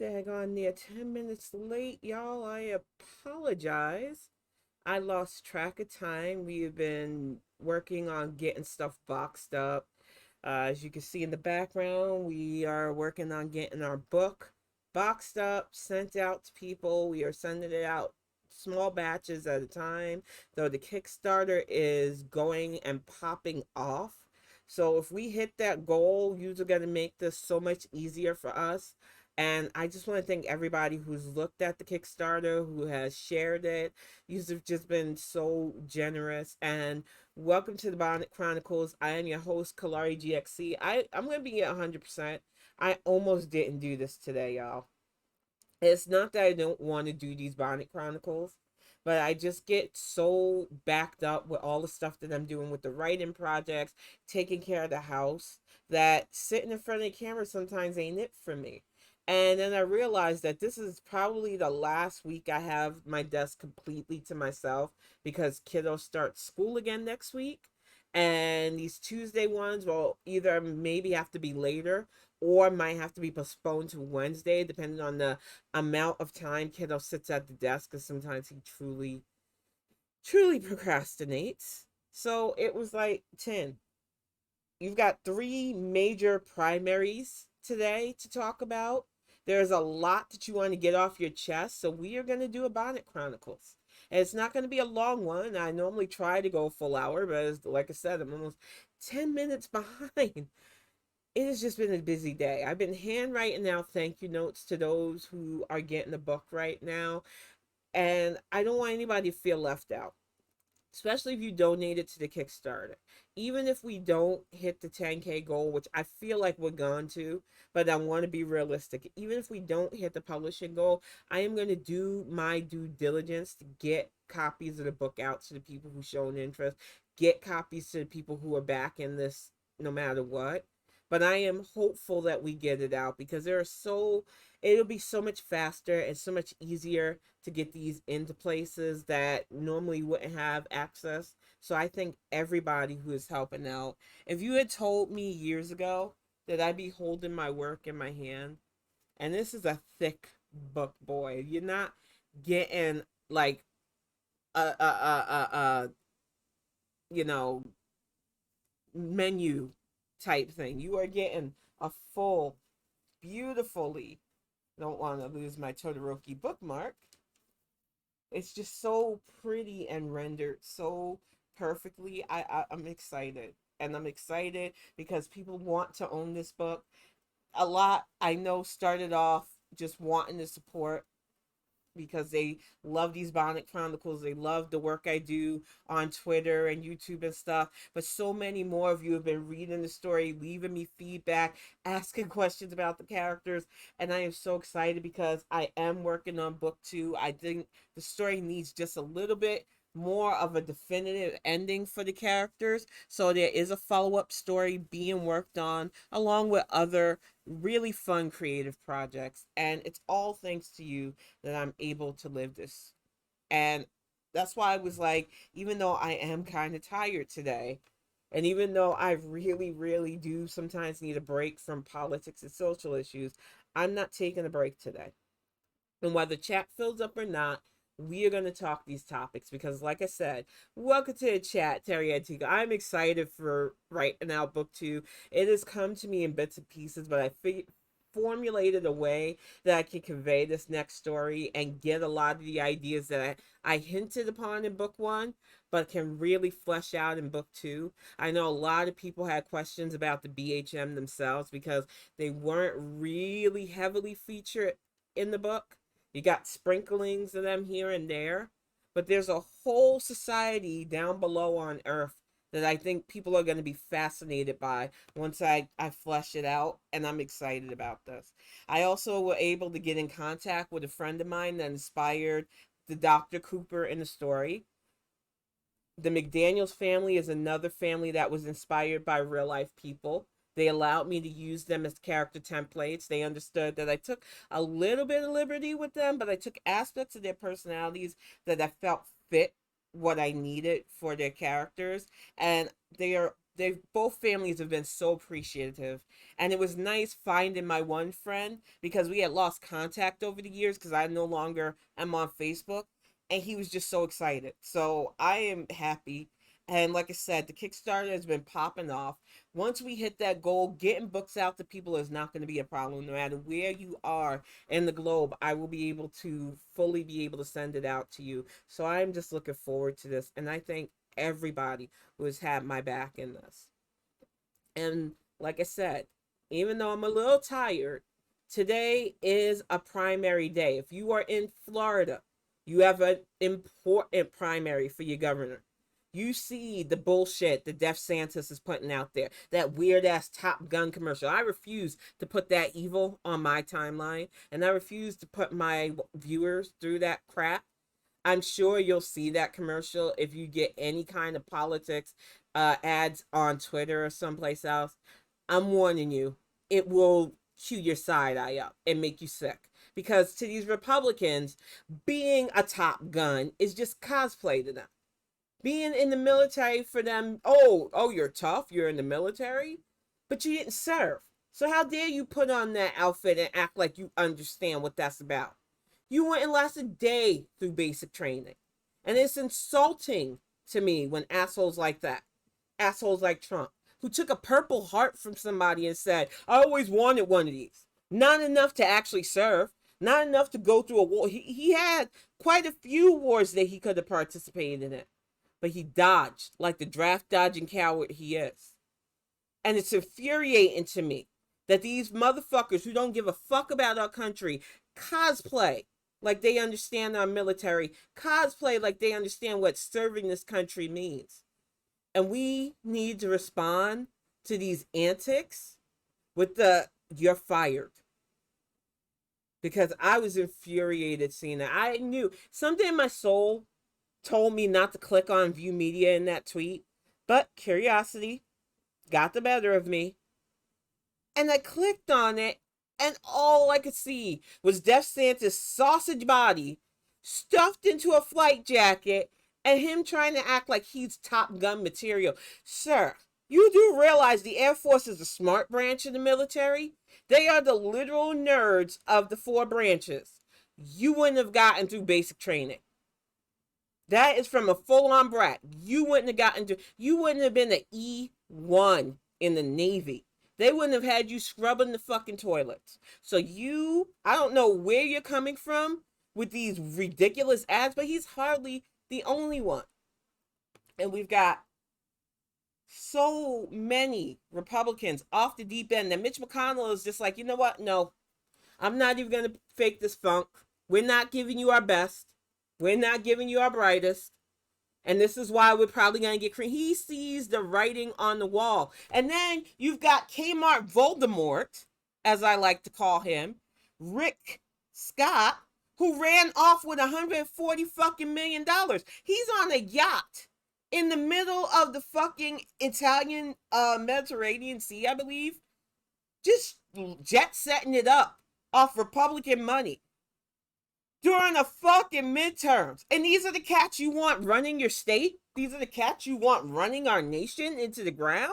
Daggone near 10 minutes late, y'all. I apologize. I lost track of time. We have been working on getting stuff boxed up. As you can see in the background, we are working on getting our book boxed up, sent out to people. We are sending it out small batches at a time, though the Kickstarter is going and popping off. So if we hit that goal, you're going to make this so much easier for us. And I just want to thank everybody who's looked at the Kickstarter, who has shared it. You've just been so generous. And welcome to the Bonnet Chronicles. I am your host, Kalari GXC. I'm going to be at 100%. I almost didn't do this today, y'all. It's not that I don't want to do these Bonnet Chronicles, but I just get so backed up with all the stuff that I'm doing with the writing projects, taking care of the house, that sitting in front of the camera sometimes ain't it for me. And then I realized that this is probably the last week I have my desk completely to myself because kiddos start school again next week. And these Tuesday ones will either maybe have to be later or might have to be postponed to Wednesday, depending on the amount of time kiddo sits at the desk, because sometimes he truly procrastinates. So it was like 10. You've got three major primaries today to talk about. There's a lot that you want to get off your chest, so we are going to do a Bonnet Chronicles. And it's not going to be a long one. I normally try to go a full hour, but like I said, I'm almost 10 minutes behind. It has just been a busy day. I've been handwriting out thank you notes to those who are getting the book right now. And I don't want anybody to feel left out, especially if you donate it to the Kickstarter. Even if we don't hit the 10K goal, which I feel like we're going to, but I want to be realistic. Even if we don't hit the publishing goal, I am going to do my due diligence to get copies of the book out to the people who show an interest, get copies to the people who are back in this no matter what. But I am hopeful that we get it out because it'll be so much faster and so much easier to get these into places that normally wouldn't have access. So I think everybody who is helping out, if you had told me years ago that I'd be holding my work in my hand, and this is a thick book, boy, you're not getting like a you know, menu type thing. You are getting a full, beautifully, don't want to lose my Todoroki bookmark. It's just so pretty and rendered so perfectly. I'm excited. And I'm excited because people want to own this book. A lot I know started off just wanting to support because they love these Bonnet Chronicles. They love the work I do on Twitter and YouTube and stuff. But so many more of you have been reading the story, leaving me feedback, asking questions about the characters. And I am so excited because I am working on book two. I think the story needs just a little bit more of a definitive ending for the characters. So there is a follow-up story being worked on along with other really fun creative projects. And it's all thanks to you that I'm able to live this. And that's why I was like, even though I am kind of tired today, and even though I really do sometimes need a break from politics and social issues, I'm not taking a break today. And whether chat fills up or not, we are going to talk these topics because, like I said, welcome to the chat, Terry Antigua. I'm excited for writing out book two. It has come to me in bits and pieces, but formulated a way that I can convey this next story and get a lot of the ideas that I hinted upon in book one, but can really flesh out in book two. I know a lot of people had questions about the BHM themselves because they weren't really heavily featured in the book. You got sprinklings of them here and there, but there's a whole society down below on Earth that I think people are going to be fascinated by once I flesh it out, and I'm excited about this. I also were able to get in contact with a friend of mine that inspired the Dr. Cooper in the story. The McDaniels family is another family that was inspired by real life people. They allowed me to use them as character templates. They understood that I took a little bit of liberty with them, but I took aspects of their personalities that I felt fit what I needed for their characters. And they are they both families have been so appreciative, and it was nice finding my one friend because we had lost contact over the years because I no longer am on Facebook, and he was just so excited. So I am happy. And like I said, the Kickstarter has been popping off. Once we hit that goal, getting books out to people is not going to be a problem. No matter where you are in the globe, I will be able to fully be able to send it out to you. So I'm just looking forward to this. And I thank everybody who has had my back in this. And like I said, even though I'm a little tired, today is a primary day. If you are in Florida, you have an important primary for your governor. You see the bullshit that Def Santis is putting out there. That weird ass Top Gun commercial. I refuse to put that evil on my timeline, and I refuse to put my viewers through that crap. I'm sure you'll see that commercial if you get any kind of politics ads on Twitter or someplace else. I'm warning you, it will chew your side eye up and make you sick. Because to these Republicans, being a Top Gun is just cosplay to them. Being in the military for them, oh, you're tough, you're in the military, but you didn't serve. So how dare you put on that outfit and act like you understand what that's about? You went and last a day through basic training. And it's insulting to me when assholes like that, assholes like Trump, who took a Purple Heart from somebody and said, I always wanted one of these. Not enough to actually serve, not enough to go through a war. He had quite a few wars that he could have participated in it, but he dodged like the draft dodging coward he is. And it's infuriating to me that these motherfuckers who don't give a fuck about our country cosplay like they understand our military, cosplay like they understand what serving this country means. And we need to respond to these antics with the you're fired. Because I was infuriated seeing that. I knew something in my soul told me not to click on view media in that tweet, but curiosity got the better of me. And I clicked on it, and all I could see was Def Santis' sausage body stuffed into a flight jacket and him trying to act like he's Top Gun material. Sir, you do realize the Air Force is a smart branch of the military? They are the literal nerds of the four branches. You wouldn't have gotten through basic training. That is from a full-on brat. You wouldn't have been an E1 in the Navy. They wouldn't have had you scrubbing the fucking toilets. So I don't know where you're coming from with these ridiculous ads, but he's hardly the only one. And we've got so many Republicans off the deep end that Mitch McConnell is just like, you know what? No, I'm not even going to fake this funk. We're not giving you our best. We're not giving you our brightest. And this is why we're probably going to get creamed. He sees the writing on the wall. And then you've got Kmart Voldemort, as I like to call him, Rick Scott, who ran off with $140 fucking million. He's on a yacht in the middle of the fucking Italian Mediterranean Sea, I believe, just jet setting it up off Republican money during the fucking midterms. And these are the cats you want running your state? These are the cats you want running our nation into the ground?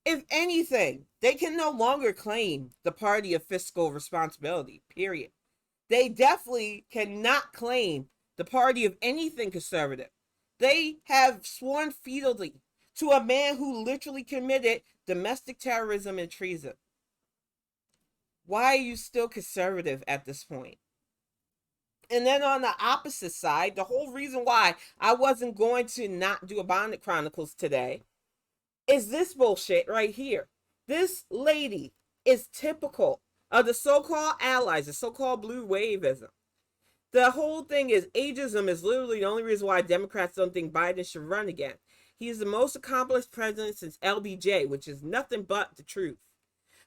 If anything, they can no longer claim the party of fiscal responsibility, period. They definitely cannot claim the party of anything conservative. They have sworn fealty to a man who literally committed domestic terrorism and treason. Why are you still conservative at this point? And then on the opposite side, the whole reason why I wasn't going to not do a Bonnet Chronicles today is this bullshit right here. This lady is typical of the so-called allies, the so-called blue waveism. The whole thing is ageism is literally the only reason why Democrats don't think Biden should run again. He is the most accomplished president since LBJ, which is nothing but the truth.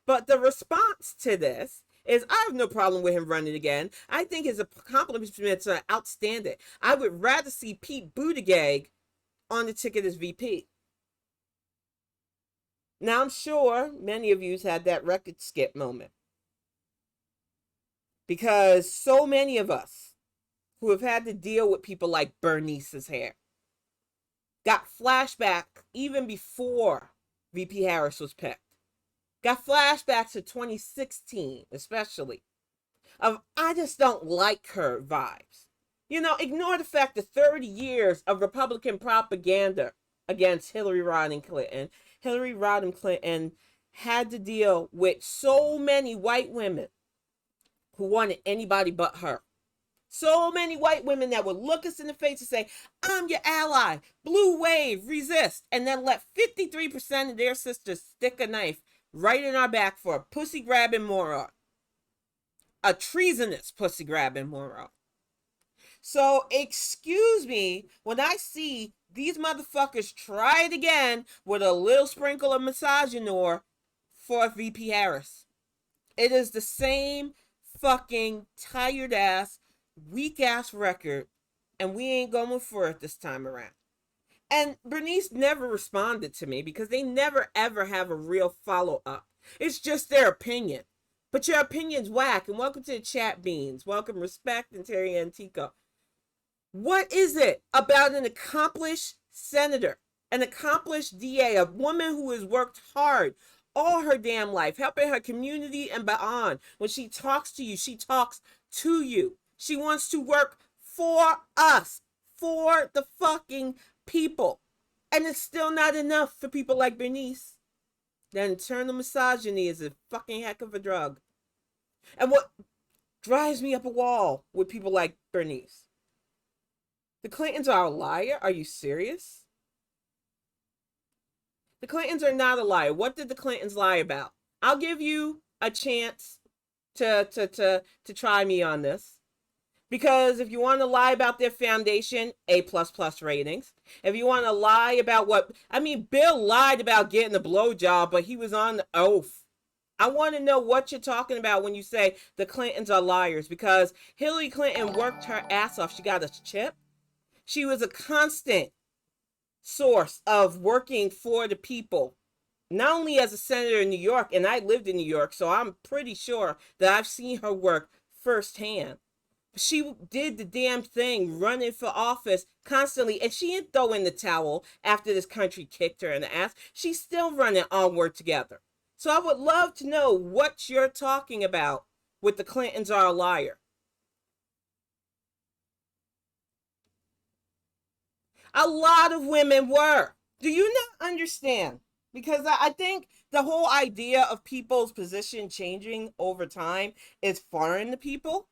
But the response to this is I have no problem with him running again. I think his accomplishments are outstanding. I would rather see Pete Buttigieg on the ticket as VP. Now, I'm sure many of you had that record skip moment. Because so many of us who have had to deal with people like Bernice's hair, got flashback even before VP Harris was picked. Got flashbacks to 2016, especially, of I just don't like her vibes. Ignore the fact that 30 years of Republican propaganda against Hillary Rodham Clinton. Hillary Rodham Clinton had to deal with so many white women who wanted anybody but her. So many white women that would look us in the face and say, I'm your ally, blue wave, resist, and then let 53% of their sisters stick a knife right in our back for a pussy grabbing moron. A treasonous pussy grabbing moron. So, excuse me, when I see these motherfuckers try it again with a little sprinkle of misogyny for VP Harris. It is the same fucking tired ass, weak ass record, and we ain't going for it this time around. And Bernice never responded to me because they never ever have a real follow up. It's just their opinion. But your opinion's whack. And welcome to the chat beans. Welcome, Respect, and Terry Antico. What is it about an accomplished senator, an accomplished DA, a woman who has worked hard all her damn life, helping her community and beyond? When she talks to you, she talks to you. She wants to work for us, for the fucking people. And it's still not enough for people like Bernice. That internal misogyny is a fucking heck of a drug. And what drives me up a wall with people like Bernice? The Clintons are a liar? Are you serious? The Clintons are not a liar. What did the Clintons lie about? I'll give you a chance to try me on this. Because if you want to lie about their foundation, A++ ratings. If you want to lie about Bill lied about getting a blowjob, but he was on the oath. I want to know what you're talking about when you say the Clintons are liars, because Hillary Clinton worked her ass off. She got a chip. She was a constant source of working for the people, not only as a senator in New York, and I lived in New York, so I'm pretty sure that I've seen her work firsthand. She did the damn thing, running for office constantly, and she didn't throw in the towel after this country kicked her in the ass. She's still running Onward Together. So I would love to know what you're talking about with the Clintons are a liar. A lot of women were. Do you not understand? Because I think the whole idea of people's position changing over time is foreign to people.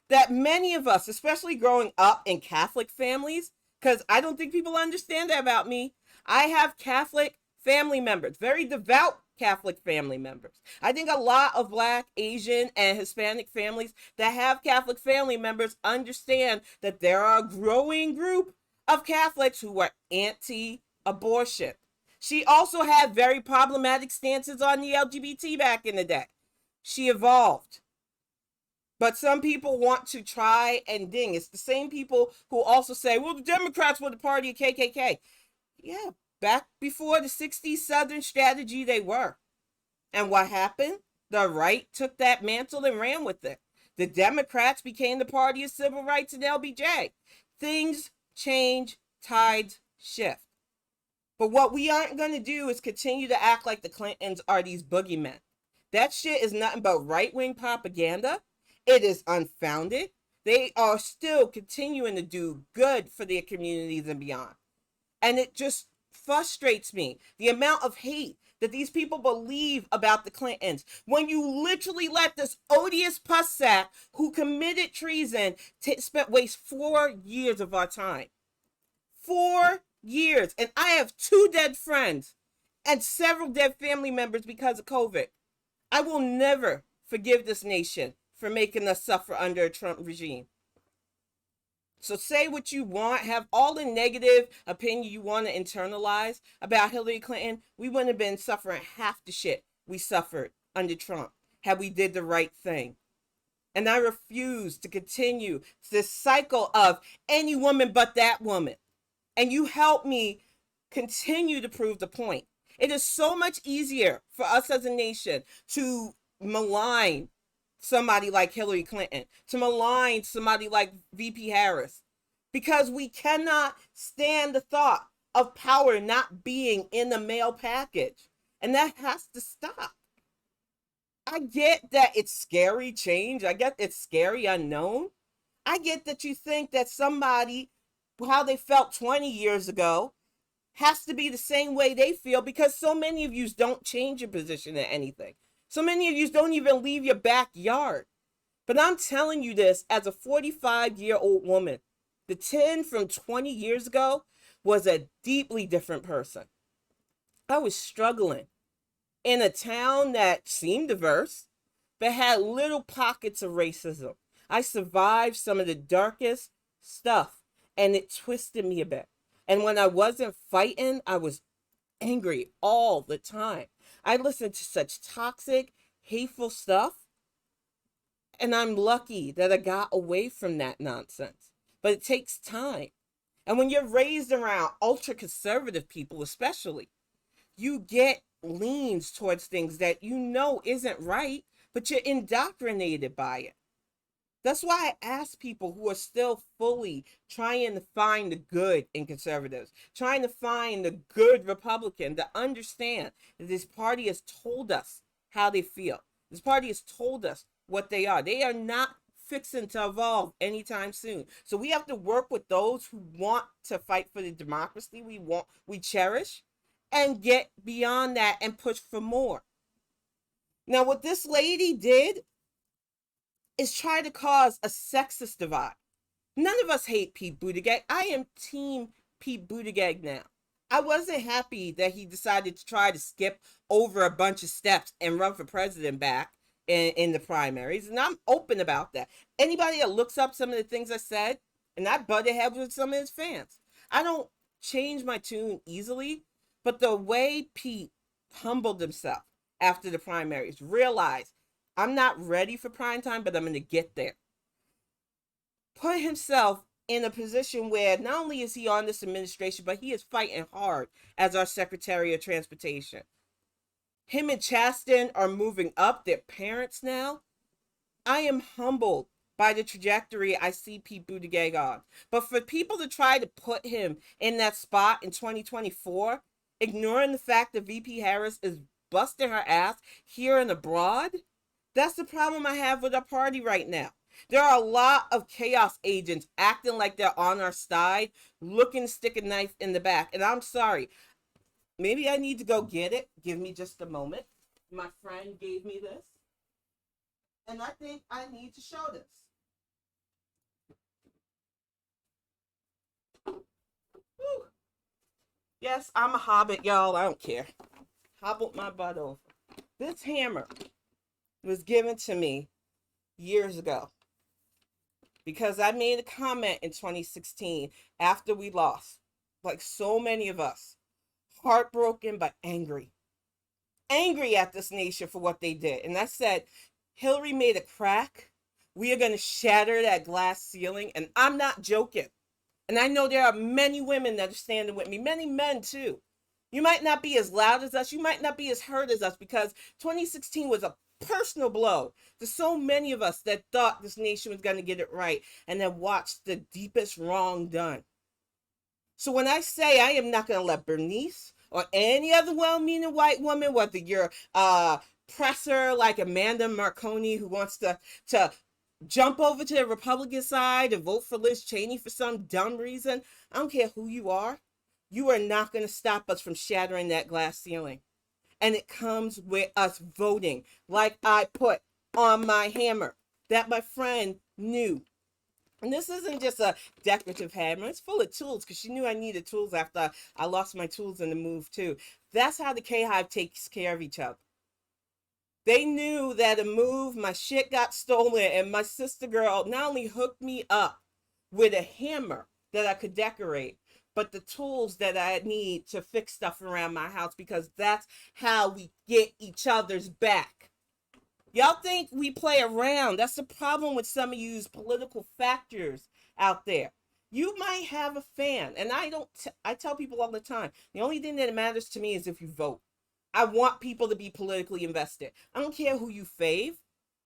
That many of us, especially growing up in Catholic families, because I don't think people understand that about me. I have Catholic family members, very devout Catholic family members. I think a lot of Black, Asian, and Hispanic families that have Catholic family members understand that there are a growing group of Catholics who are anti-abortion. She also had very problematic stances on the LGBT back in the day. She evolved. But some people want to try and ding. It's the same people who also say, well, the Democrats were the party of KKK. Yeah, back before the 60s Southern strategy, they were. And what happened? The right took that mantle and ran with it. The Democrats became the party of civil rights and LBJ. Things change, tides shift. But what we aren't going to do is continue to act like the Clintons are these boogeymen. That shit is nothing but right-wing propaganda. It is unfounded. They are still continuing to do good for their communities and beyond. And it just frustrates me, the amount of hate that these people believe about the Clintons, when you literally let this odious puss sack who committed treason waste 4 years of our time. 4 years. And I have 2 dead friends and several dead family members because of COVID. I will never forgive this nation for making us suffer under a Trump regime. So say what you want, have all the negative opinion you want to internalize about Hillary Clinton. We wouldn't have been suffering half the shit we suffered under Trump had we did the right thing. And I refuse to continue this cycle of any woman but that woman. And you help me continue to prove the point. It is so much easier for us as a nation to malign somebody like Hillary Clinton, to malign somebody like VP Harris, because we cannot stand the thought of power not being in the male package. And that has to stop. I get that it's scary change. I get it's scary unknown. I get that you think that somebody, how they felt 20 years ago, has to be the same way they feel because so many of you don't change your position in anything. So many of you don't even leave your backyard. But I'm telling you this as a 45-year-old woman. The 10 from 20 years ago was a deeply different person. I was struggling in a town that seemed diverse, but had little pockets of racism. I survived some of the darkest stuff, and it twisted me a bit. And when I wasn't fighting, I was angry all the time. I listened to such toxic, hateful stuff, and I'm lucky that I got away from that nonsense. But it takes time. And when you're raised around ultra conservative people, especially, you get leans towards things that you know isn't right, but you're indoctrinated by it. That's why I ask people who are still fully trying to find the good in conservatives, trying to find the good Republican, to understand that this party has told us how they feel. This party has told us what they are. They are not fixing to evolve anytime soon. So we have to work with those who want to fight for the democracy we cherish, and get beyond that and push for more. Now, what this lady did is try to cause a sexist divide. None of us hate Pete Buttigieg. I am team Pete Buttigieg now. I wasn't happy that he decided to try to skip over a bunch of steps and run for president back in the primaries. And I'm open about that. Anybody that looks up some of the things I said, and I butted heads with some of his fans. I don't change my tune easily, but the way Pete humbled himself after the primaries, realized I'm not ready for prime time, but I'm going to get there. Put himself in a position where not only is he on this administration, but he is fighting hard as our Secretary of Transportation. Him and Chasten are moving up. Their parents now. I am humbled by the trajectory I see Pete Buttigieg on. But for people to try to put him in that spot in 2024, ignoring the fact that VP Harris is busting her ass here and abroad, that's the problem I have with our party right now. There are a lot of chaos agents acting like they're on our side, looking to stick a knife in the back. And I'm sorry. Maybe I need to go get it. Give me just a moment. My friend gave me this. And I think I need to show this. Whew. Yes, I'm a hobbit, y'all. I don't care. Hobbled my butt over. This hammer was given to me years ago because I made a comment in 2016 after we lost, like so many of us, heartbroken but angry at this nation for what they did. And I said, Hillary made a crack. We are going to shatter that glass ceiling. And I'm not joking. And I know there are many women that are standing with me, many men too. You might not be as loud as us. You might not be as heard as us because 2016 was a personal blow to so many of us that thought this nation was going to get it right and then watched the deepest wrong done. So when I say I am not going to let Bernice or any other well-meaning white woman, whether you're a presser like Amanda Marconi who wants to jump over to the Republican side and vote for Liz Cheney for some dumb reason, I don't care who you are not going to stop us from shattering that glass ceiling. And it comes with us voting, like I put on my hammer that my friend knew. And this isn't just a decorative hammer. It's full of tools because she knew I needed tools after I lost my tools in the move too. That's how the K-Hive takes care of each other. They knew that a move, my shit got stolen, and my sister girl not only hooked me up with a hammer that I could decorate, but the tools that I need to fix stuff around my house, because that's how we get each other's back. Y'all think we play around. That's the problem with some of you's political factors out there. You might have a fan, and I tell people all the time, the only thing that matters to me is if you vote. I want people to be politically invested. I don't care who you fave.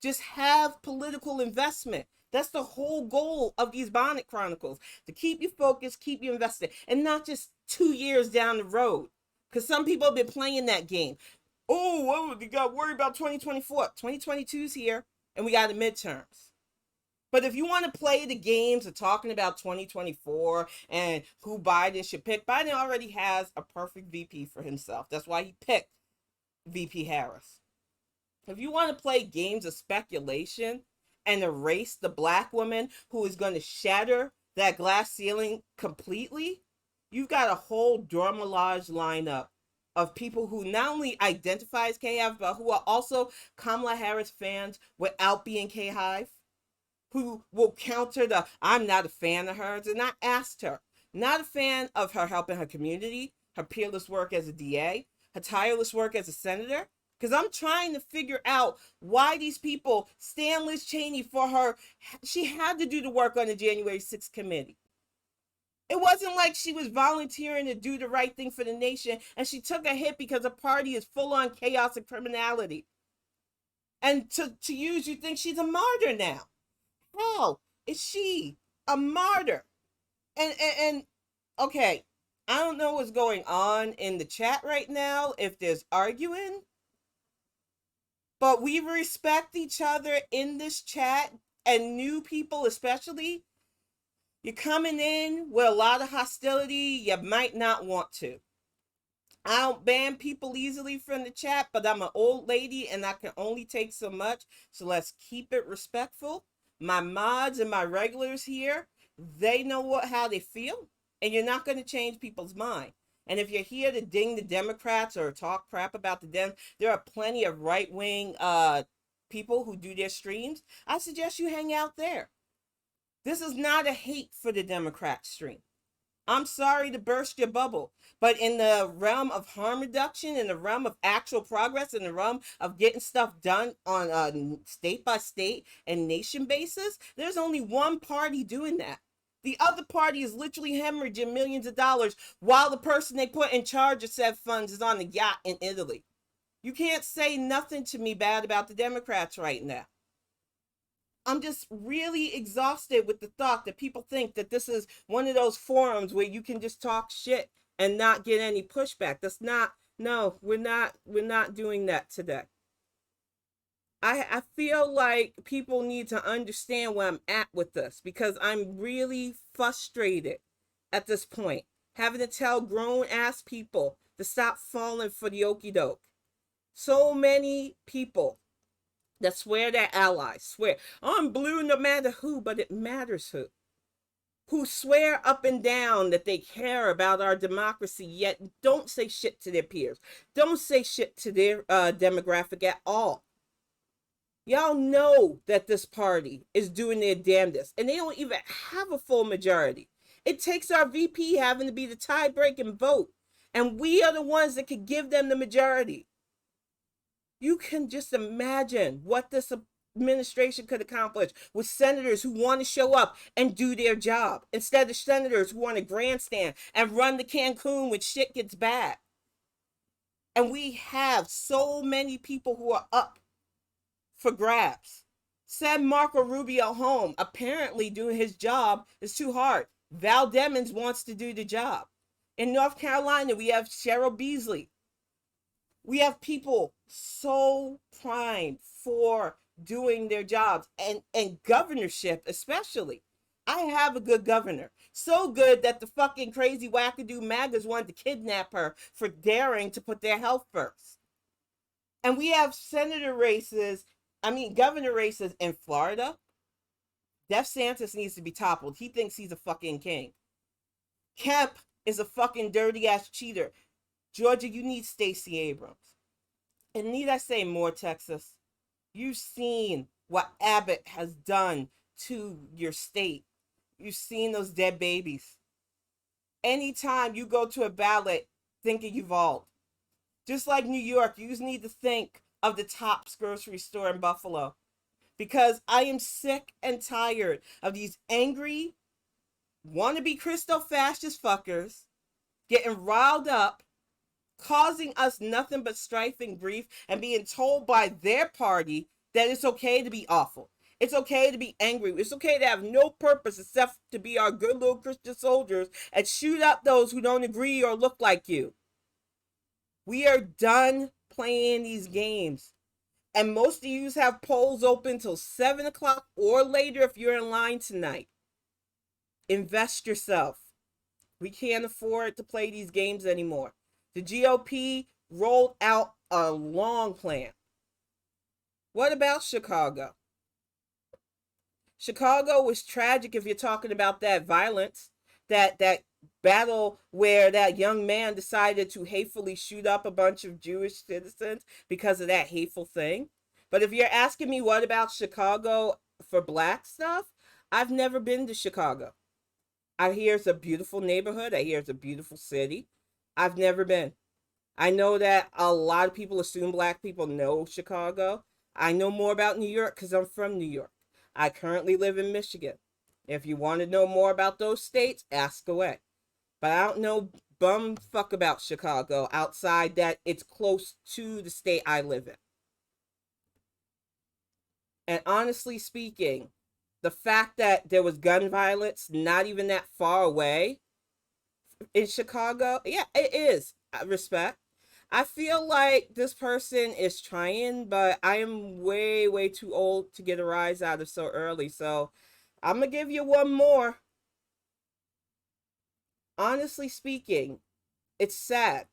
Just have political investment. That's the whole goal of these Bonnet Chronicles, to keep you focused, keep you invested, and not just 2 years down the road. Because some people have been playing that game. Oh, well, you got worried about 2024. 2022's here, and we got the midterms. But if you want to play the games of talking about 2024 and who Biden should pick, Biden already has a perfect VP for himself. That's why he picked VP Harris. If you want to play games of speculation and erase the black woman who is going to shatter that glass ceiling completely, you've got a whole Dormelage lineup of people who not only identify as K-Hive, but who are also Kamala Harris fans without being K-Hive, who will counter the I'm not a fan of hers, and I asked her. Not a fan of her helping her community, her peerless work as a DA, her tireless work as a senator, because I'm trying to figure out why these people stand Liz Cheney for her. She had to do the work on the January 6th committee. It wasn't like she was volunteering to do the right thing for the nation and she took a hit because the party is full on chaos and criminality. And to use, you think she's a martyr now. How is she a martyr? And okay, I don't know what's going on in the chat right now, if there's arguing, but we respect each other in this chat, and new people especially. You're coming in with a lot of hostility you might not want to. I don't ban people easily from the chat, but I'm an old lady and I can only take so much, so let's keep it respectful. My mods and my regulars here, they know how they feel, and you're not going to change people's mind. And if you're here to ding the Democrats or talk crap about the Dems, there are plenty of right-wing people who do their streams. I suggest you hang out there. This is not a hate for the Democrat stream. I'm sorry to burst your bubble, but in the realm of harm reduction, in the realm of actual progress, in the realm of getting stuff done on a state by state and nation basis, there's only one party doing that. The other party is literally hemorrhaging millions of dollars while the person they put in charge of said funds is on the yacht in Italy. You can't say nothing to me bad about the Democrats right now. I'm just really exhausted with the thought that people think that this is one of those forums where you can just talk shit and not get any pushback. That's not, no, we're not doing that today. I feel like people need to understand where I'm at with this, because I'm really frustrated at this point, having to tell grown ass people to stop falling for the okie doke. So many people that swear they're allies, swear, I'm blue no matter who, but it matters who swear up and down that they care about our democracy, yet don't say shit to their peers, don't say shit to their demographic at all. Y'all know that this party is doing their damnedest, and they don't even have a full majority. It takes our VP having to be the tie-breaking vote, and we are the ones that could give them the majority. You can just imagine what this administration could accomplish with senators who want to show up and do their job, instead of senators who want to grandstand and run to Cancun when shit gets bad. And we have so many people who are up for grabs. Send Marco Rubio home. Apparently doing his job is too hard. Val Demings wants to do the job. In North Carolina, we have Cheryl Beasley. We have people so primed for doing their jobs, and governorship especially. I have a good governor. So good that the fucking crazy wackadoo MAGAs wanted to kidnap her for daring to put their health first. And we have governor races in Florida. DeSantis needs to be toppled. He thinks he's a fucking king. Kemp is a fucking dirty ass cheater. Georgia, you need Stacey Abrams. And need I say more, Texas? You've seen what Abbott has done to your state. You've seen those dead babies. Anytime you go to a ballot, think of Uvalde. Just like New York, you need to think of the Tops grocery store in Buffalo. Because I am sick and tired of these angry, wannabe Christo-fascist fuckers getting riled up, causing us nothing but strife and grief, and being told by their party that it's okay to be awful. It's okay to be angry. It's okay to have no purpose except to be our good little Christian soldiers and shoot up those who don't agree or look like you. We are done playing these games. And most of you have polls open till 7 o'clock or later if you're in line tonight. Invest yourself. We can't afford to play these games anymore. The GOP rolled out a long plan. What about Chicago? Chicago was tragic if you're talking about that violence, that battle where that young man decided to hatefully shoot up a bunch of Jewish citizens because of that hateful thing. But if you're asking me what about Chicago for black stuff, I've never been to Chicago. I hear it's a beautiful neighborhood. I hear it's a beautiful city. I've never been. I know that a lot of people assume black people know Chicago. I know more about New York because I'm from New York. I currently live in Michigan. If you want to know more about those states, ask away. But I don't know bum fuck about Chicago outside that it's close to the state I live in. And honestly speaking, the fact that there was gun violence not even that far away in Chicago, yeah, it is. I respect. I feel like this person is trying, but I am way, way too old to get a rise out of so early. So I'm going to give you one more. Honestly speaking, it's sad.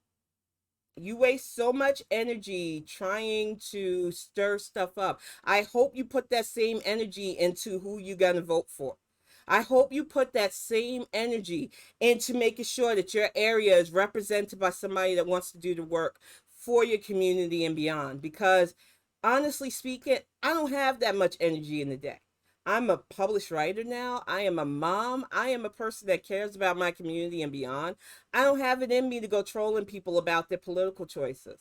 You waste so much energy trying to stir stuff up. I hope you put that same energy into who you're going to vote for. I hope you put that same energy into making sure that your area is represented by somebody that wants to do the work for your community and beyond. Because honestly speaking, I don't have that much energy in the day. I'm a published writer now. I am a mom. I am a person that cares about my community and beyond. I don't have it in me to go trolling people about their political choices.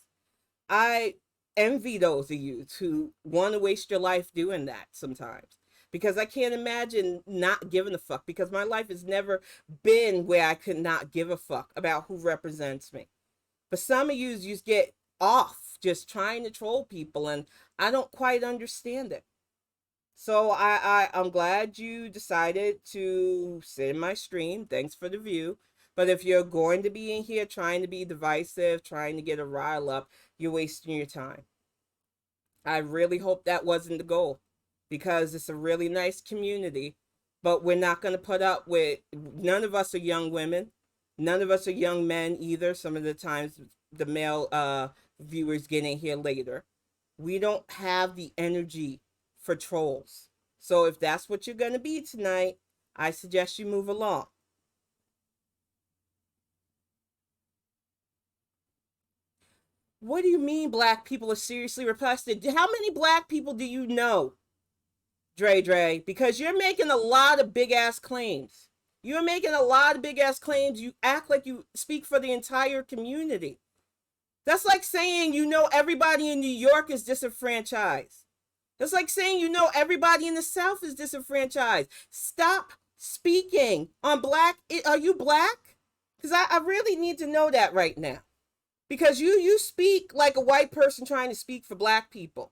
I envy those of you who want to waste your life doing that sometimes because I can't imagine not giving a fuck because my life has never been where I could not give a fuck about who represents me. But some of you just get off just trying to troll people and I don't quite understand it. So I'm glad you decided to sit in my stream. Thanks for the view. But if you're going to be in here trying to be divisive, trying to get a rile up, you're wasting your time. I really hope that wasn't the goal because it's a really nice community, but we're not going to put up with, none of us are young women. None of us are young men either. Some of the times the male viewers get in here later. We don't have the energy for trolls. So if that's what you're going to be tonight, I suggest you move along. What do you mean black people are seriously repressed? How many black people do you know, Dre? Because you're making a lot of big ass claims. You're making a lot of big ass claims. You act like you speak for the entire community. That's like saying you know everybody in New York is disenfranchised. That's like saying you know everybody in the South is disenfranchised. Stop speaking on black. Are you black? Because I really need to know that right now. Because you speak like a white person trying to speak for black people.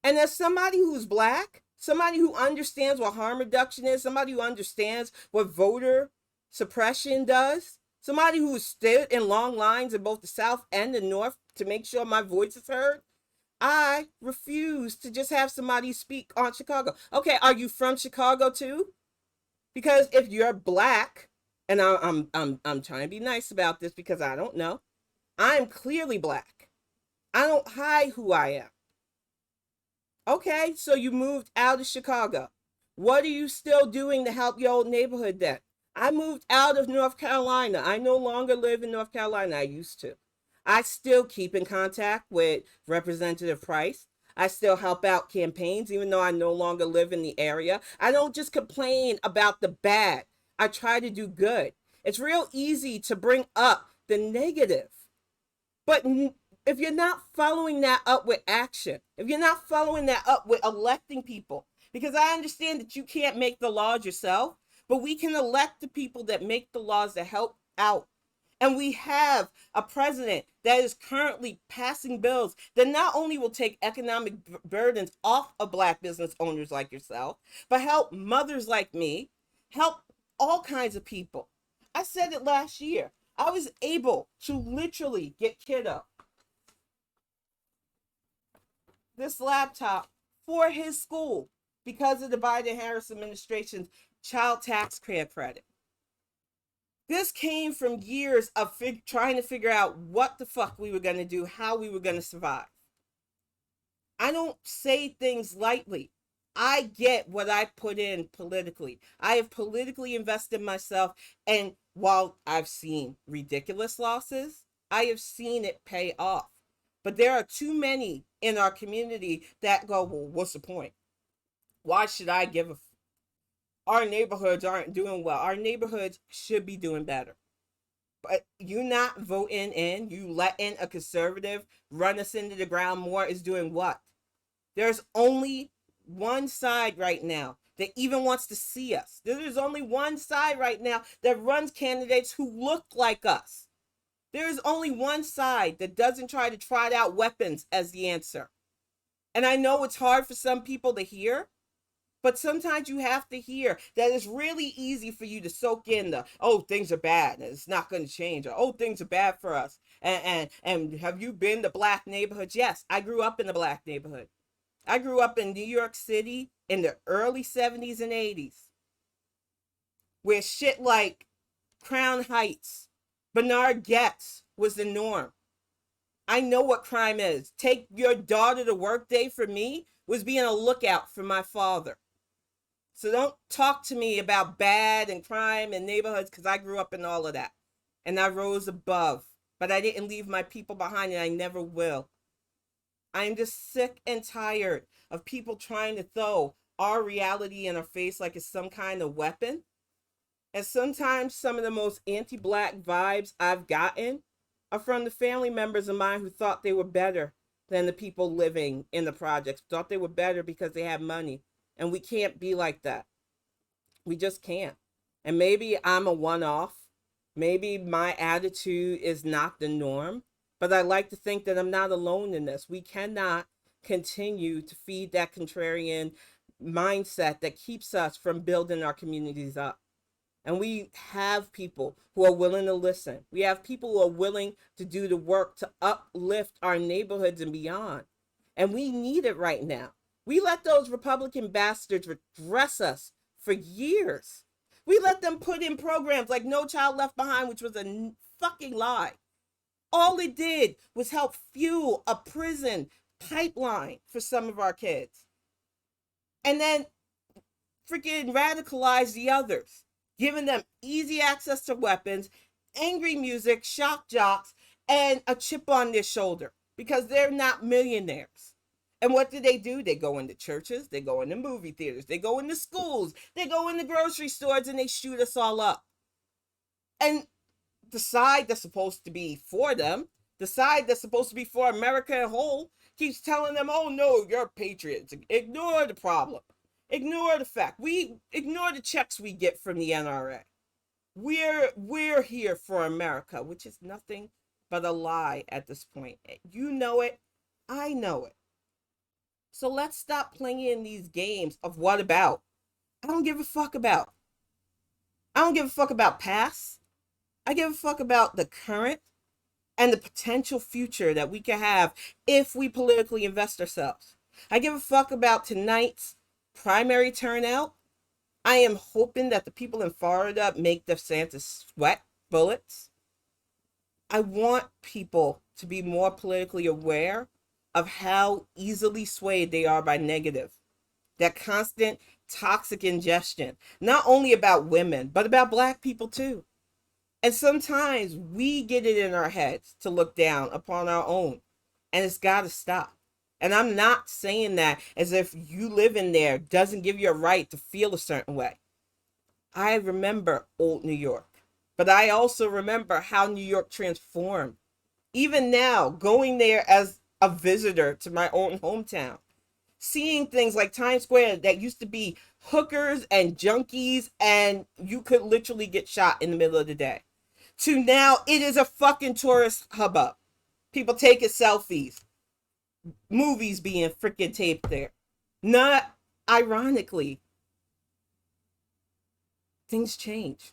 And as somebody who's black, somebody who understands what harm reduction is, somebody who understands what voter suppression does, somebody who stood in long lines in both the South and the North to make sure my voice is heard, I refuse to just have somebody speak on Chicago. Okay, are you from Chicago too? Because if you're black, and I'm trying to be nice about this because I don't know, I'm clearly black. I don't hide who I am. Okay, so you moved out of Chicago. What are you still doing to help your old neighborhood then? I moved out of North Carolina. I no longer live in North Carolina. I used to. I still keep in contact with Representative Price. I still help out campaigns, even though I no longer live in the area. I don't just complain about the bad. I try to do good. It's real easy to bring up the negative. But if you're not following that up with action, if you're not following that up with electing people, because I understand that you can't make the laws yourself, but we can elect the people that make the laws that help out And we have a president that is currently passing bills that not only will take economic burdens off of Black business owners like yourself, but help mothers like me, help all kinds of people. I said it last year. I was able to literally get Kiddo this laptop for his school because of the Biden Harris administration's child tax credit. This came from years of trying to figure out what the fuck we were going to do, how we were going to survive. I don't say things lightly. I get what I put in politically. I have politically invested myself, and while I've seen ridiculous losses, I have seen it pay off. But there are too many in our community that go, well, what's the point? Why should I give a our neighborhoods aren't doing well. Our neighborhoods should be doing better. But you not voting in, you letting a conservative run us into the ground more is doing what? There's only one side right now that even wants to see us. There's only one side right now that runs candidates who look like us. There's only one side that doesn't try to trot out weapons as the answer. And I know it's hard for some people to hear, but sometimes you have to hear that it's really easy for you to soak in the, oh, things are bad and it's not going to change, or oh, things are bad for us. And have you been to Black neighborhoods? Yes, I grew up in a Black neighborhood. I grew up in New York City in the early 70s and 80s, where shit like Crown Heights, Bernard Getz was the norm. I know what crime is. Take your daughter to work day for me was being a lookout for my father. So don't talk to me about bad and crime and neighborhoods, because I grew up in all of that. And I rose above. But I didn't leave my people behind, and I never will. I'm just sick and tired of people trying to throw our reality in our face like it's some kind of weapon. And sometimes some of the most anti-Black vibes I've gotten are from the family members of mine who thought they were better than the people living in the projects, thought they were better because they had money. And we can't be like that. We just can't. And maybe I'm a one-off. Maybe my attitude is not the norm. But I like to think that I'm not alone in this. We cannot continue to feed that contrarian mindset that keeps us from building our communities up. And we have people who are willing to listen. We have people who are willing to do the work to uplift our neighborhoods and beyond. And we need it right now. We let those Republican bastards dress us for years. We let them put in programs like No Child Left Behind, which was a fucking lie. All it did was help fuel a prison pipeline for some of our kids. And then freaking radicalize the others, giving them easy access to weapons, angry music, shock jocks, and a chip on their shoulder because they're not millionaires. And what do? They go into churches, they go into movie theaters, they go into schools, they go into grocery stores, and they shoot us all up. And the side that's supposed to be for them, the side that's supposed to be for America as a whole, keeps telling them, oh no, you're patriots. Ignore the problem. Ignore the fact. We ignore the checks we get from the NRA. We're here for America, which is nothing but a lie at this point. You know it. I know it. So let's stop playing these games of what about. I don't give a fuck about. I don't give a fuck about past. I give a fuck about the current and the potential future that we can have if we politically invest ourselves. I give a fuck about tonight's primary turnout. I am hoping that the people in Florida make DeSantis sweat bullets. I want people to be more politically aware of how easily swayed they are by negative. That constant toxic ingestion, not only about women, but about Black people too. And sometimes we get it in our heads to look down upon our own, and it's got to stop. And I'm not saying that as if you live in there doesn't give you a right to feel a certain way. I remember old New York, but I also remember how New York transformed. Even now, going there as a visitor to my own hometown, seeing things like Times Square that used to be hookers and junkies, and you could literally get shot in the middle of the day. to now it is a fucking tourist hubbub. People taking selfies, movies being freaking taped there. Not ironically, things change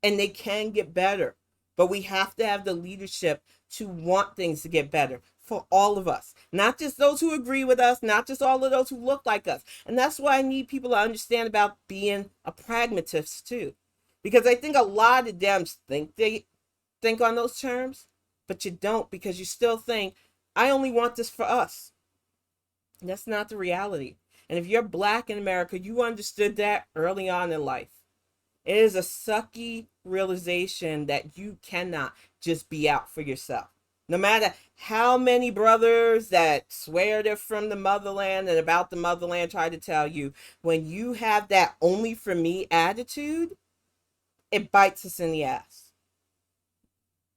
and they can get better. But we have to have the leadership to want things to get better for all of us, not just those who agree with us, not just all of those who look like us. And that's why I need people to understand about being a pragmatist too. Because I think a lot of them think they think on those terms, but you don't, because you still think, I only want this for us. And that's not the reality. And if you're black in America, you understood that early on in life. It is a sucky realization that you cannot just be out for yourself. No matter how many brothers that swear they're from the motherland and about the motherland try to tell you, when you have that only for me attitude, it bites us in the ass.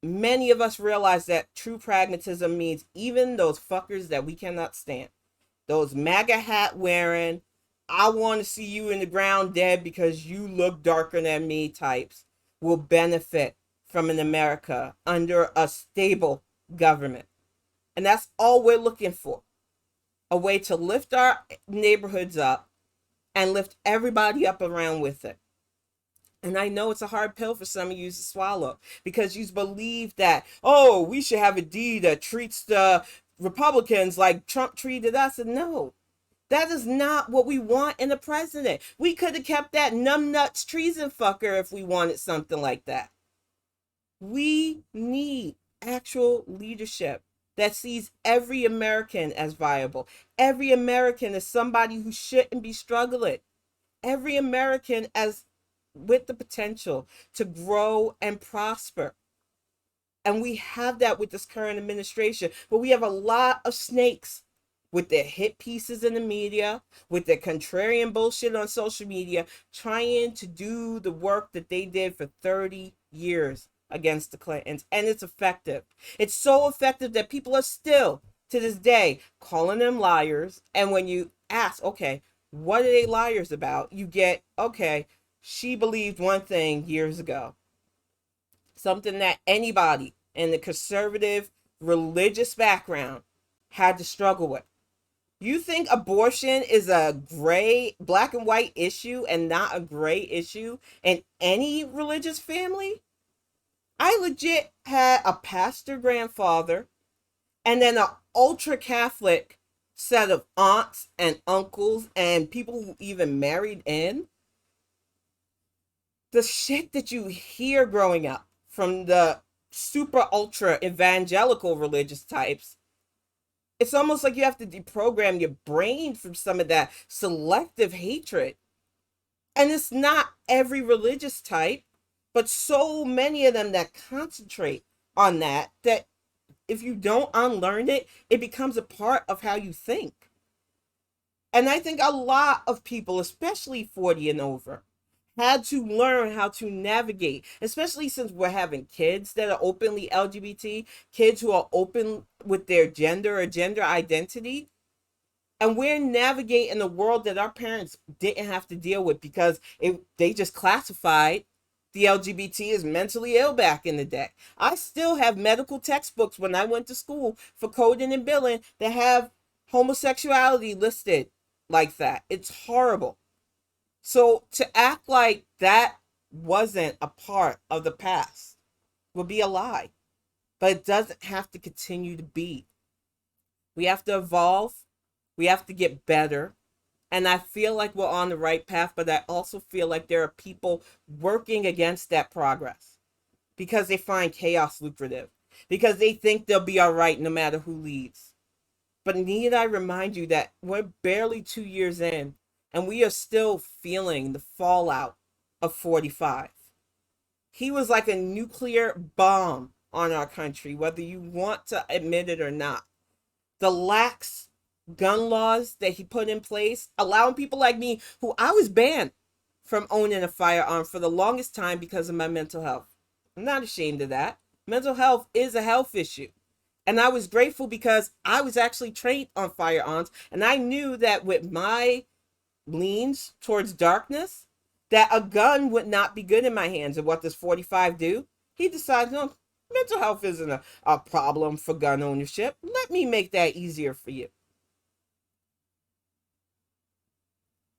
Many of us realize that true pragmatism means even those fuckers that we cannot stand, those MAGA hat wearing, I want to see you in the ground dead because you look darker than me types, will benefit from an America under a stable government. And that's all we're looking for. A way to lift our neighborhoods up and lift everybody up around with it. And I know it's a hard pill for some of you to swallow, because you believe that, oh, we should have a D that treats the Republicans like Trump treated us. And no, that is not what we want in a president. We could have kept that numbnuts treason fucker if we wanted something like that. We need actual leadership that sees every American as viable. Every American as somebody who shouldn't be struggling. Every American as with the potential to grow and prosper. And we have that with this current administration, but we have a lot of snakes with their hit pieces in the media, with their contrarian bullshit on social media, trying to do the work that they did for 30 years against the Clintons. And it's effective. It's so effective that people are still, to this day, calling them liars. And when you ask, okay, what are they liars about? You get, okay, she believed one thing years ago. Something that anybody in the conservative religious background had to struggle with. You think abortion is a gray, black and white issue and not a gray issue in any religious family? I legit had a pastor grandfather and then an ultra Catholic set of aunts and uncles and people who even married in. The shit that you hear growing up from the super ultra evangelical religious types, it's almost like you have to deprogram your brain from some of that selective hatred. And it's not every religious type, but so many of them that concentrate on that, that if you don't unlearn it, it becomes a part of how you think. And I think a lot of people, especially 40 and over, had to learn how to navigate, especially since we're having kids that are openly LGBT, kids who are open with their gender or gender identity. And we're navigating a world that our parents didn't have to deal with, because they just classified the LGBT as mentally ill back in the day. I still have medical textbooks when I went to school for coding and billing that have homosexuality listed like that. It's horrible. So to act like that wasn't a part of the past would be a lie. But it doesn't have to continue to be. We have to evolve. We have to get better. And I feel like we're on the right path, but I also feel like there are people working against that progress because they find chaos lucrative, because they think they'll be all right no matter who leads. But need I remind you that we're barely 2 years in, and we are still feeling the fallout of 45. He was like a nuclear bomb on our country, whether you want to admit it or not. The lax gun laws that he put in place, allowing people like me, who I was banned from owning a firearm for the longest time because of my mental health. I'm not ashamed of that. Mental health is a health issue. And I was grateful because I was actually trained on firearms, and I knew that with my leans towards darkness, that a gun would not be good in my hands. And what does 45 do? He decides, no, mental health isn't a problem for gun ownership. Let me make that easier for you.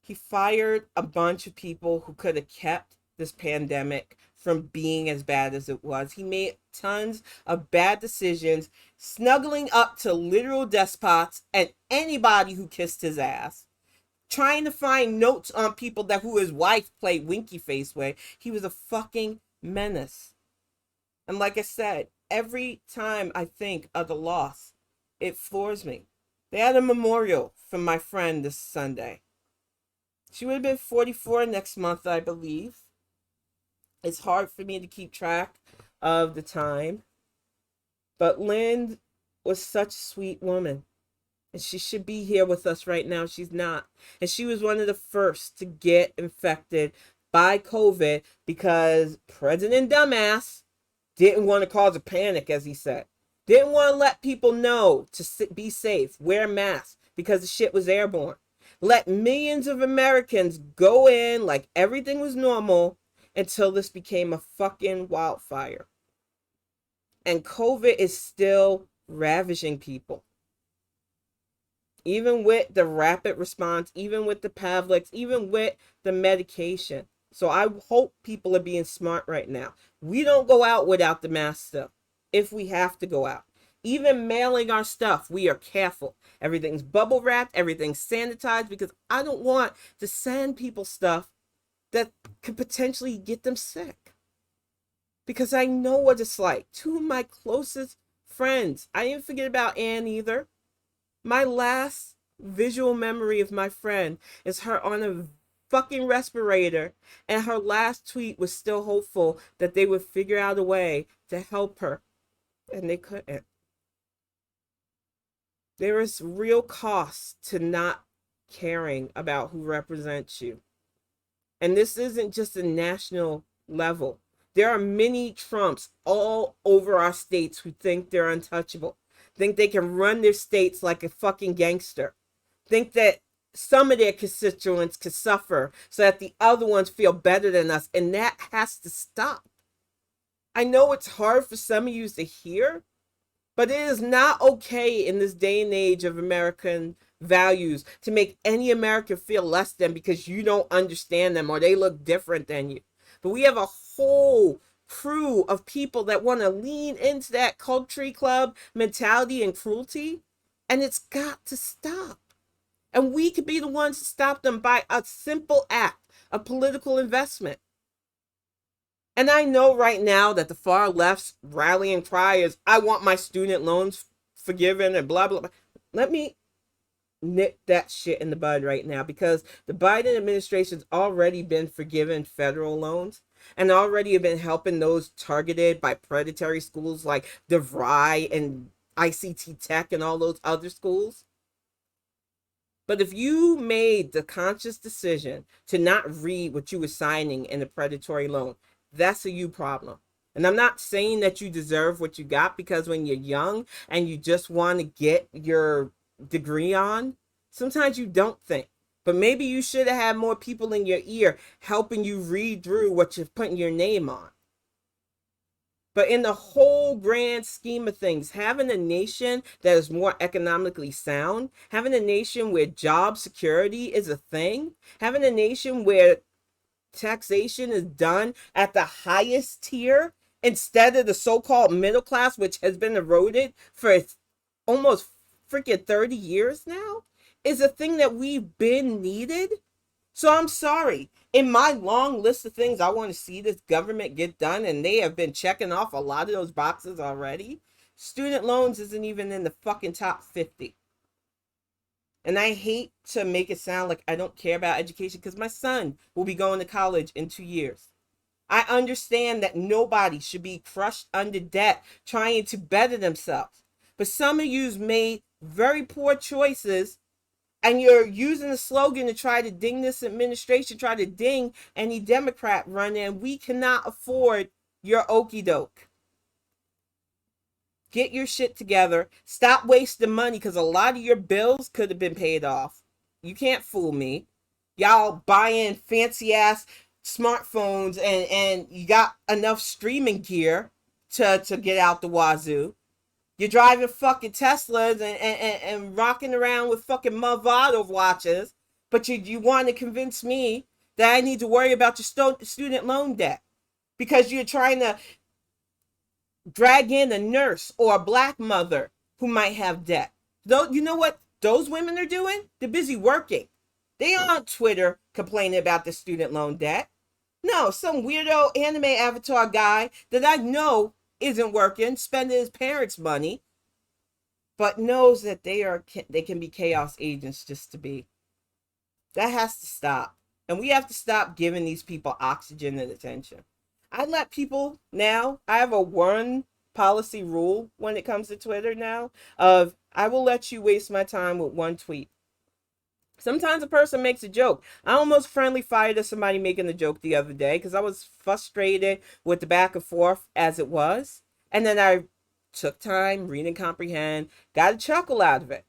He fired a bunch of people who could have kept this pandemic from being as bad as it was. He made tons of bad decisions, snuggling up to literal despots and anybody who kissed his ass, trying to find notes on people that who his wife played winky face with. He was a fucking menace. And like I said, every time I think of the loss, it floors me. They had a memorial for my friend this Sunday. She would have been 44 next month, I believe. It's hard for me to keep track of the time. But Lynn was such a sweet woman. And she should be here with us right now. She's not. And she was one of the first to get infected by COVID because President Dumbass didn't want to cause a panic, as he said. Didn't want to let people know to be safe, wear masks, because the shit was airborne. Let millions of Americans go in like everything was normal until this became a fucking wildfire. And COVID is still ravaging people. Even with the rapid response, even with the Pavliks, even with the medication. So I hope people are being smart right now. We don't go out without the mask stuff if we have to go out. Even mailing our stuff, we are careful. Everything's bubble wrapped, everything's sanitized, because I don't want to send people stuff that could potentially get them sick. Because I know what it's like. Two of my closest friends, I didn't forget about Ann either. My last visual memory of my friend is her on a fucking respirator, and her last tweet was still hopeful that they would figure out a way to help her, and they couldn't. There is real cost to not caring about who represents you. And this isn't just a national level. There are many Trumps all over our states who think they're untouchable, think they can run their states like a fucking gangster, think that some of their constituents could suffer so that the other ones feel better than us. And that has to stop. I know it's hard for some of you to hear, but it is not okay in this day and age of American values to make any American feel less than because you don't understand them or they look different than you. But we have a whole crew of people that want to lean into that country club mentality and cruelty, and it's got to stop. And we could be the ones to stop them by a simple act of political investment. And I know right now that the far left's rallying cry is, I want my student loans forgiven and blah, blah, blah. Let me nip that shit in the bud right now, because the Biden administration's already been forgiven federal loans and already have been helping those targeted by predatory schools like DeVry and ICT Tech and all those other schools. But if you made the conscious decision to not read what you were signing in a predatory loan, that's a you problem. And I'm not saying that you deserve what you got, because when you're young and you just want to get your degree on, sometimes you don't think. But maybe you should have had more people in your ear helping you read through what you're putting your name on. But in the whole grand scheme of things, having a nation that is more economically sound, having a nation where job security is a thing, having a nation where taxation is done at the highest tier instead of the so-called middle class, which has been eroded for almost freaking 30 years now, is a thing that we've been needed. So I'm sorry. In my long list of things I want to see this government get done, and they have been checking off a lot of those boxes already, student loans isn't even in the fucking top 50. And I hate to make it sound like I don't care about education, because my son will be going to college in 2 years. I understand that nobody should be crushed under debt trying to better themselves. But some of you's made very poor choices, and you're using the slogan to try to ding this administration, try to ding any Democrat run in. We cannot afford your okie doke. Get your shit together. Stop wasting money, because a lot of your bills could have been paid off. You can't fool me. Y'all buying fancy ass smartphones and you got enough streaming gear to get out the wazoo. You're driving fucking Teslas and rocking around with fucking Movado watches, but you want to convince me that I need to worry about your student loan debt because you're trying to drag in a nurse or a black mother who might have debt. Though you know what those women are doing? They're busy working. They aren't on Twitter complaining about the student loan debt. No, some weirdo anime avatar guy that I know isn't working, spending his parents' money, but knows that they can be chaos agents just to be. That has to stop. And we have to stop giving these people oxygen and attention. I let people now, I have a one policy rule when it comes to Twitter now of I will let you waste my time with one tweet. Sometimes a person makes a joke. I almost friendly fired at somebody making a joke the other day because I was frustrated with the back and forth as it was. And then I took time, read and comprehend, got a chuckle out of it.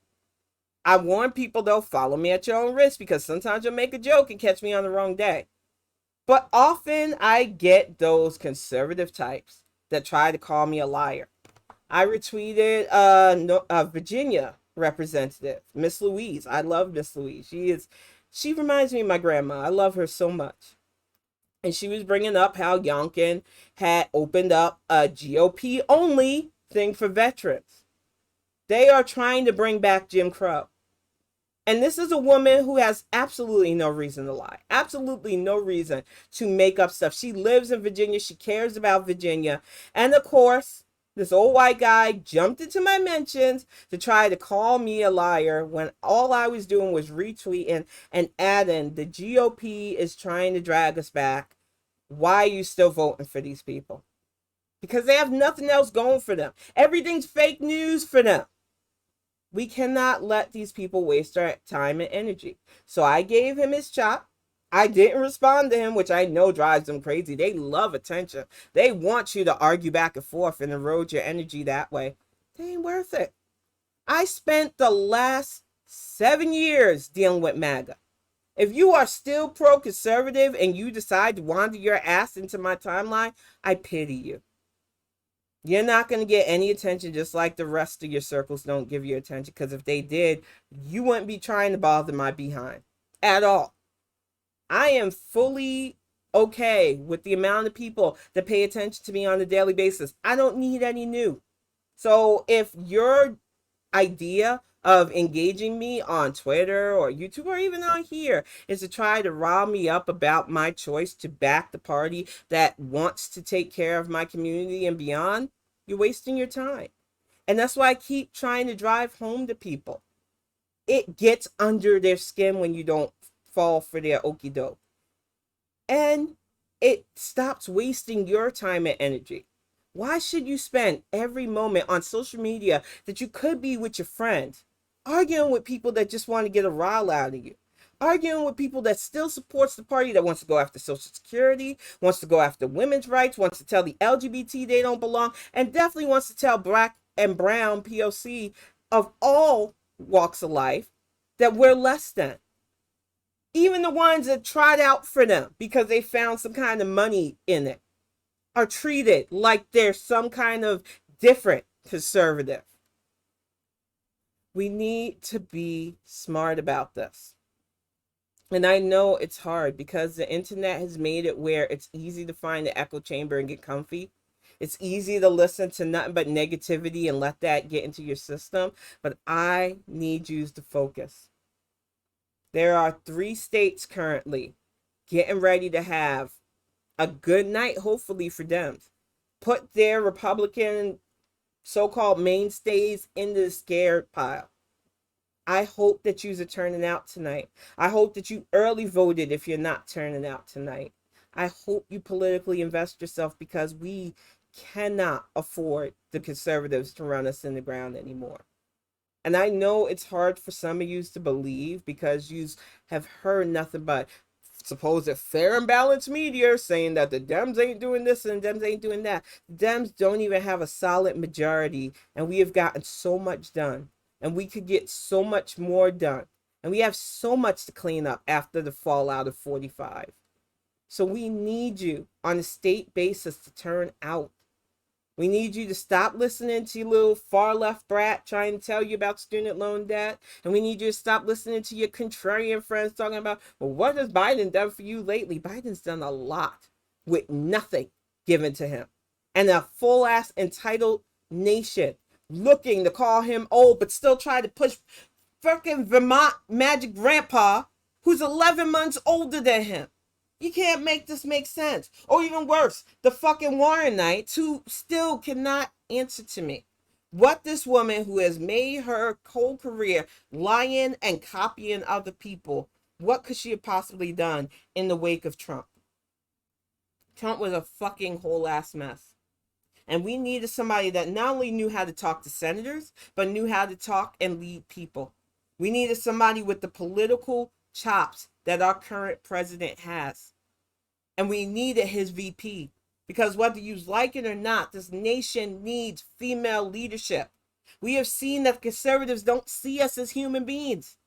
I warn people, though, follow me at your own risk because sometimes you'll make a joke and catch me on the wrong day. But often I get those conservative types that try to call me a liar. I retweeted Virginia representative, Miss Louise. I love Miss Louise. She reminds me of my grandma. I love her so much. And she was bringing up how Youngkin had opened up a GOP only thing for veterans. They are trying to bring back Jim Crow. And this is a woman who has absolutely no reason to lie. Absolutely no reason to make up stuff. She lives in Virginia. She cares about Virginia. And of course, this old white guy jumped into my mentions to try to call me a liar when all I was doing was retweeting and adding the GOP is trying to drag us back. Why are you still voting for these people? Because they have nothing else going for them. Everything's fake news for them. We cannot let these people waste our time and energy. So I gave him his chop. I didn't respond to him, which I know drives them crazy. They love attention. They want you to argue back and forth and erode your energy that way. They ain't worth it. I spent the last 7 years dealing with MAGA. If you are still pro-conservative and you decide to wander your ass into my timeline, I pity you. You're not going to get any attention, just like the rest of your circles don't give you attention, because if they did, you wouldn't be trying to bother my behind at all. I am fully okay with the amount of people that pay attention to me on a daily basis. I don't need any new. So if your idea of engaging me on Twitter or YouTube or even on here is to try to rile me up about my choice to back the party that wants to take care of my community and beyond, you're wasting your time. And that's why I keep trying to drive home to people. It gets under their skin when you don't fall for their okie doke. And it stops wasting your time and energy. Why should you spend every moment on social media that you could be with your friends, arguing with people that just want to get a rile out of you? Arguing with people that still supports the party that wants to go after Social Security, wants to go after women's rights, wants to tell the LGBT they don't belong, and definitely wants to tell Black and brown POC of all walks of life that we're less than. Even the ones that tried out for them because they found some kind of money in it are treated like they're some kind of different conservative. We need to be smart about this. And I know it's hard because the internet has made it where it's easy to find the echo chamber and get comfy. It's easy to listen to nothing but negativity and let that get into your system. But I need you to focus. There are 3 states currently getting ready to have a good night, hopefully, for them. Put their Republican so-called mainstays in the scared pile. I hope that you're turning out tonight. I hope that you early voted if you're not turning out tonight. I hope you politically invest yourself because we cannot afford the conservatives to run us in the ground anymore. And I know it's hard for some of you to believe because you have heard nothing but supposed fair and balanced media saying that the Dems ain't doing this and the Dems ain't doing that. The Dems don't even have a solid majority, and we have gotten so much done. And we could get so much more done. And we have so much to clean up after the fallout of 45. So we need you on a state basis to turn out. We need you to stop listening to your little far left brat trying to tell you about student loan debt. And we need you to stop listening to your contrarian friends talking about, well, what has Biden done for you lately? Biden's done a lot with nothing given to him. And a full ass entitled nation looking to call him old, but still try to push fucking Vermont Magic Grandpa, who's 11 months older than him. You can't make this make sense. Or even worse, the fucking Warrenites who still cannot answer to me. What this woman who has made her whole career lying and copying other people, what could she have possibly done in the wake of Trump? Trump was a fucking whole ass mess. And we needed somebody that not only knew how to talk to senators, but knew how to talk and lead people. We needed somebody with the political chops that our current president has. And we needed his VP. Because whether you like it or not, this nation needs female leadership. We have seen that conservatives don't see us as human beings.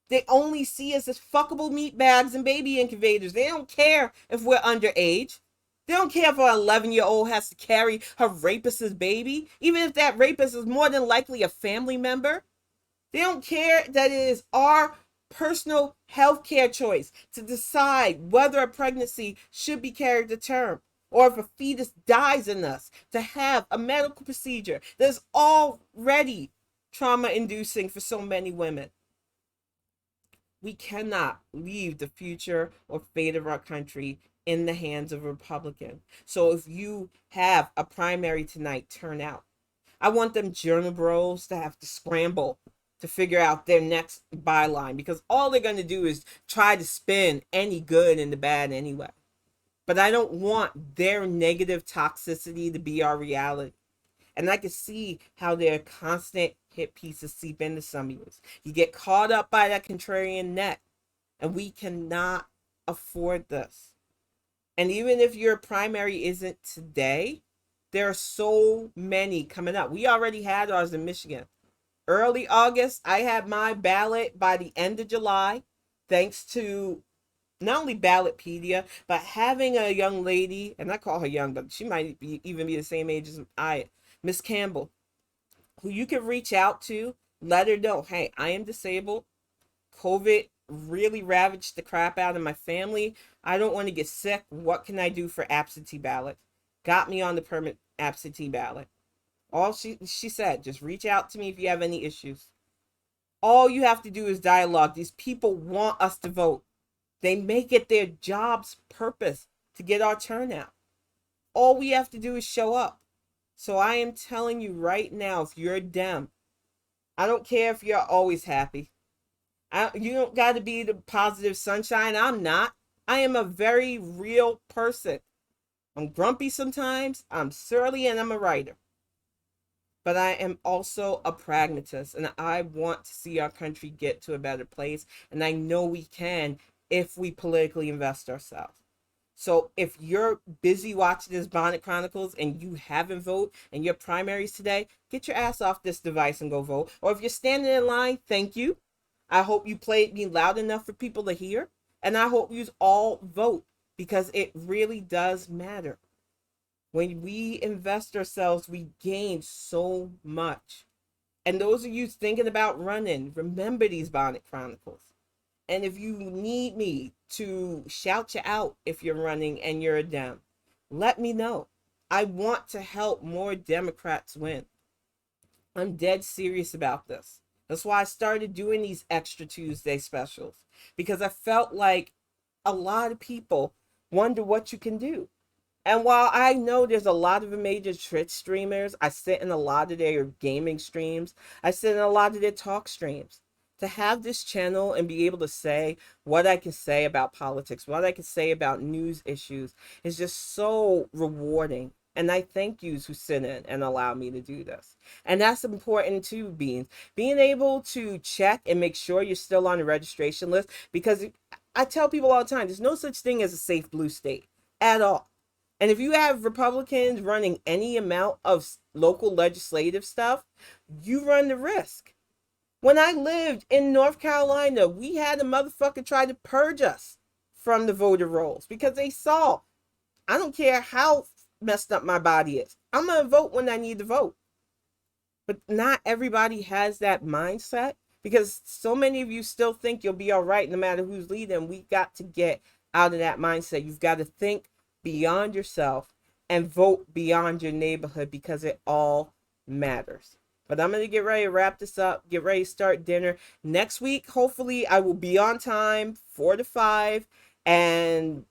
They only see us as fuckable meat bags and baby incubators. They don't care if we're underage. They don't care if an 11-year-old has to carry her rapist's baby, even if that rapist is more than likely a family member. They don't care that it is our personal health care choice to decide whether a pregnancy should be carried to term, or if a fetus dies in us, to have a medical procedure that is already trauma-inducing for so many women. We cannot leave the future or fate of our country in the hands of a Republican. So if you have a primary tonight, turn out. I want them journal bros to have to scramble to figure out their next byline, because all they're going to do is try to spin any good and the bad anyway. But I don't want their negative toxicity to be our reality. And I can see how their constant hit pieces seep into some of you. You get caught up by that contrarian net, and we cannot afford this. And even if your primary isn't today, there are so many coming up. We already had ours in Michigan. Early August, I had my ballot by the end of July, thanks to not only Ballotpedia, but having a young lady, and I call her young, but she might even be the same age as I, Miss Campbell, who you can reach out to, let her know, hey, I am disabled. COVID really ravaged the crap out of my family. I don't want to get sick. What can I do for absentee ballot? Got me on the permanent absentee ballot. All she said, just reach out to me if you have any issues. All you have to do is dialogue. These people want us to vote. They make it their job's purpose to get our turnout. All we have to do is show up. So I am telling you right now, if you're a Dem, I don't care if you're always happy. You don't got to be the positive sunshine. I'm not. I am a very real person. I'm grumpy sometimes. I'm surly, and I'm a writer. But I am also a pragmatist, and I want to see our country get to a better place. And I know we can if we politically invest ourselves. So if you're busy watching this Bonnet Chronicles and you haven't voted and your primaries today, get your ass off this device and go vote. Or if you're standing in line, thank you. I hope you play it be loud enough for people to hear. And I hope you all vote, because it really does matter. When we invest ourselves, we gain so much. And those of you thinking about running, remember these Bonnet Chronicles. And if you need me to shout you out if you're running and you're a Dem, let me know. I want to help more Democrats win. I'm dead serious about this. That's why I started doing these Extra Tuesday specials, because I felt like a lot of people wonder what you can do. And while I know there's a lot of major Twitch streamers, I sit in a lot of their gaming streams. I sit in a lot of their talk streams. To have this channel and be able to say what I can say about politics, what I can say about news issues, is just so rewarding. And I thank you who sit in and allow me to do this. And that's important too, Beans. Being able to check and make sure you're still on the registration list, because I tell people all the time, there's no such thing as a safe blue state at all. And if you have Republicans running any amount of local legislative stuff, you run the risk. When I lived in North Carolina, we had a motherfucker try to purge us from the voter rolls because they saw, I don't care how messed up my body is. I'm going to vote when I need to vote. But not everybody has that mindset because so many of you still think you'll be all right no matter who's leading. We got to get out of that mindset. You've got to think beyond yourself and vote beyond your neighborhood because it all matters. But I'm going to get ready to wrap this up, get ready to start dinner. Next week, hopefully, I will be on time, 4 to 5, and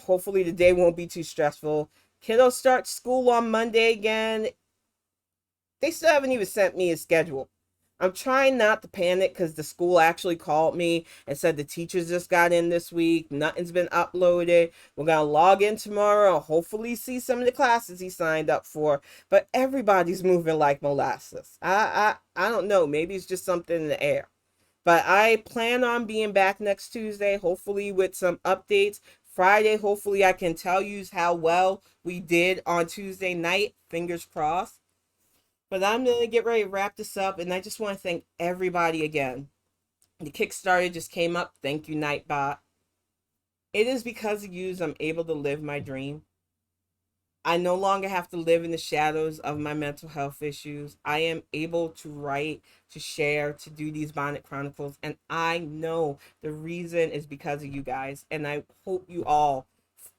hopefully the day won't be too stressful. Kiddos start school on Monday again. They still haven't even sent me a schedule. I'm trying not to panic because the school actually called me and said the teachers just got in this week. Nothing's been uploaded. We're going to log in tomorrow and hopefully see some of the classes he signed up for. But everybody's moving like molasses. I don't know. Maybe it's just something in the air. But I plan on being back next Tuesday, hopefully with some updates. Friday, hopefully I can tell you how well we did on Tuesday night. Fingers crossed. But I'm going to get ready to wrap this up, and I just want to thank everybody again. The Kickstarter just came up. Thank you, Nightbot. It is because of you I'm able to live my dream. I no longer have to live in the shadows of my mental health issues. I am able to write, to share, to do these Bonnet Chronicles, and I know the reason is because of you guys, and I hope you all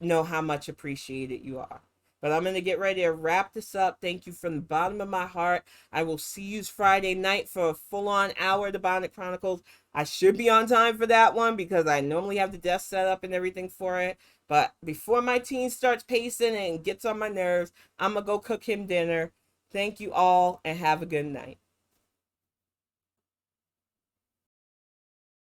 know how much appreciated you are. But I'm going to get ready to wrap this up. Thank you from the bottom of my heart. I will see you Friday night for a full-on hour of the Bonnet Chronicles. I should be on time for that one because I normally have the desk set up and everything for it. But before my teen starts pacing and gets on my nerves, I'm going to go cook him dinner. Thank you all and have a good night.